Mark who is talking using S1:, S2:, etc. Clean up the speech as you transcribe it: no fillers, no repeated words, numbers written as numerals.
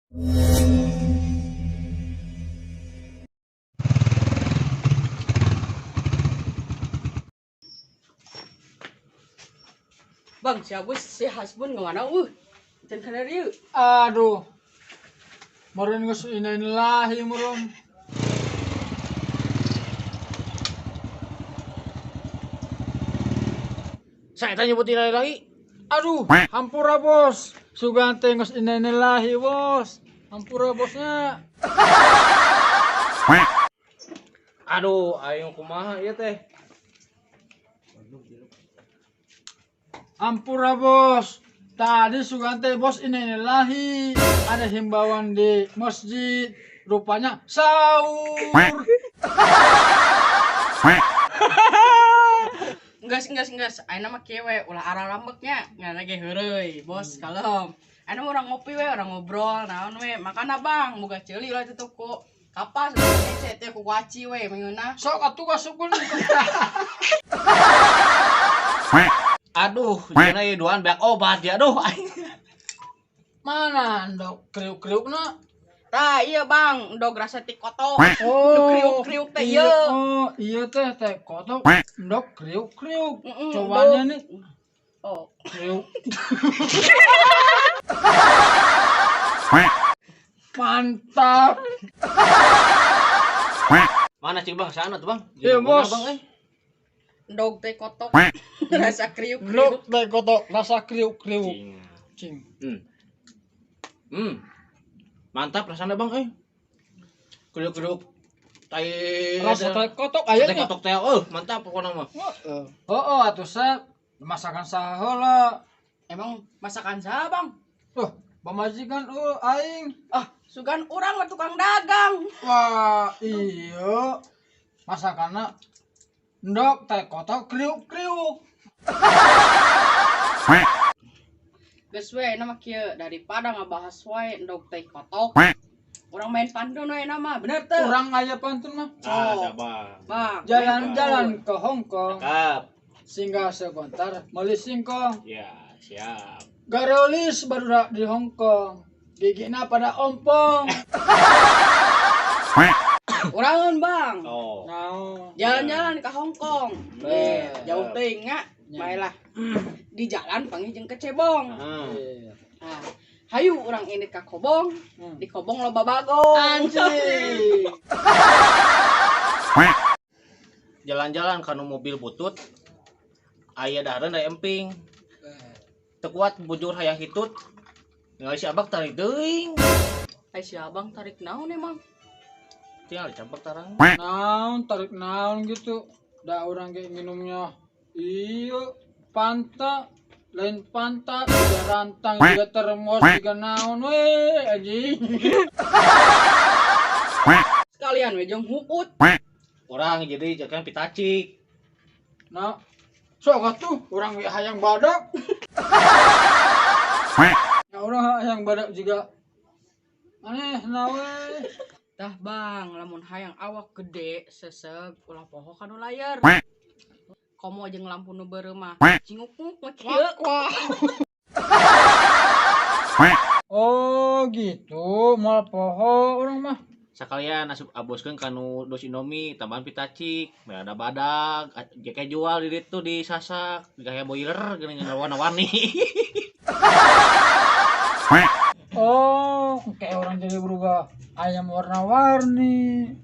S1: Bang, si Hasbun kemana? Jangan kena dia.
S2: Aduh, meren geus innalillahi murum.
S3: Saya tanya nyebut lagi.
S2: Aduh, hampura bos. Sugante geus innalillahi bos. Hampura bosnya.
S3: Aduh, ayo kumaha ieu teh?
S2: Ampura bos. Tadi Sugante bos innalillahi. Ada himbauan di masjid. Rupanya sahur.
S1: Enggak. Aina mah kewe, ulah arah lambeknya. Nggak lagi heureuy, bos kalem. Aina mah orang ngopi we, orang ngobrol, naon we. Makana bang, boga ceuli ulah di toko. Kapas ece teh ku kuaci we mengeuna.
S2: Sok atuh kasupun.
S3: Aduh, jangan ieu duaan beak obat ya. Aduh.
S2: Mana ndok kriuk-kriukna?
S1: Tah iya bang, ndog rasa ti koto.
S2: Oh,
S1: Kriuk-kriuk teh ieu.
S2: Oh, iya teh kotok ndok kriuk-kriuk.
S1: Mm-mm,
S2: Cobanya
S1: ndog.
S2: nih.
S1: Oh,
S2: Kriuk. Mantap.
S3: Mana cing Bang? Sana tuh Bang.
S2: Iya,
S3: Gimana,
S2: Bos.
S3: Bang,
S1: ndog teh kotok. Rasa kriuk-kriuk.
S2: Ndok teh kotok rasa kriuk-kriuk.
S3: Cing.
S2: Cing.
S3: Mantap rasanya Bang, Kriuk-kriuk tai
S2: Rasa teh kotok
S3: teh
S2: aya nya.
S3: kotok teh. Mantap pokoknya mah.
S2: Oh, atuh sa masakan saha heula.
S1: Emang masakan saha bang?
S2: Tuh, pamajikan aing.
S1: Ah, sugan urang mah tukang dagang.
S2: Wah, iya. Masakanna ndok teh kotok kriuk-kriuk.
S1: Geus we nama kieu daripada ngabahas wae ndog teh kotok. Urang main pantun we nama, bener teu?
S2: Urang aya pantun mah.
S3: Ada Bang.
S1: Bang,
S2: Jalan-jalan ke Hong Kong,
S3: Cakep.
S2: singgah sebentar meuli singkong.
S3: Ya, siap.
S2: Garolis barudak di Hong Kong, gigina pada ompong.
S1: urangan bang.
S3: Oh.
S2: Naon?
S1: Jalan-jalan ke Hong Kong.
S2: Eh,
S1: Jauh teuing nya. Baiklah. Di jalan panggil jeung kecebong.
S2: Iya.
S1: Nah, hayu urang ini ka Kobong, di Kobong loba bagong.
S2: Anjing.
S3: Jalan-jalan kanu mobil butut. Aya dahareun da emping. Teu kuat bujur hayang hitut. Ngali si abak tarik teuing.
S1: Ai si abang tarik naon emang?
S3: Tinggal dicampak tarang.
S2: Naon tarik naon gitu. Da urang ge minumnya. Iya, panta lain pantat, juga rantang, juga termos, juga naon we anjing.
S1: Sekalian we jeung huput.
S3: Orang jadi jangan pitacik.
S2: Nah, sok atuh urang ge hayang badak. Ya urang hayang badak juga. Aneh nawe.
S1: Tah bang, lamun hayang awak gede, seseg, ulah poho kanu layar. Komo jeung lampu nu beureu mah cinguk-nguk mah kieu.
S2: Oh gitu, mal poho urang mah.
S3: Sakalian asup aboskeun kanu dos Indomie tambahan pitacik, ada badag, jeke jual di ditu di sasak, gaya boiler geuning warna-warni.
S2: Oh, kayak orang jadi berubah ayam warna-warni.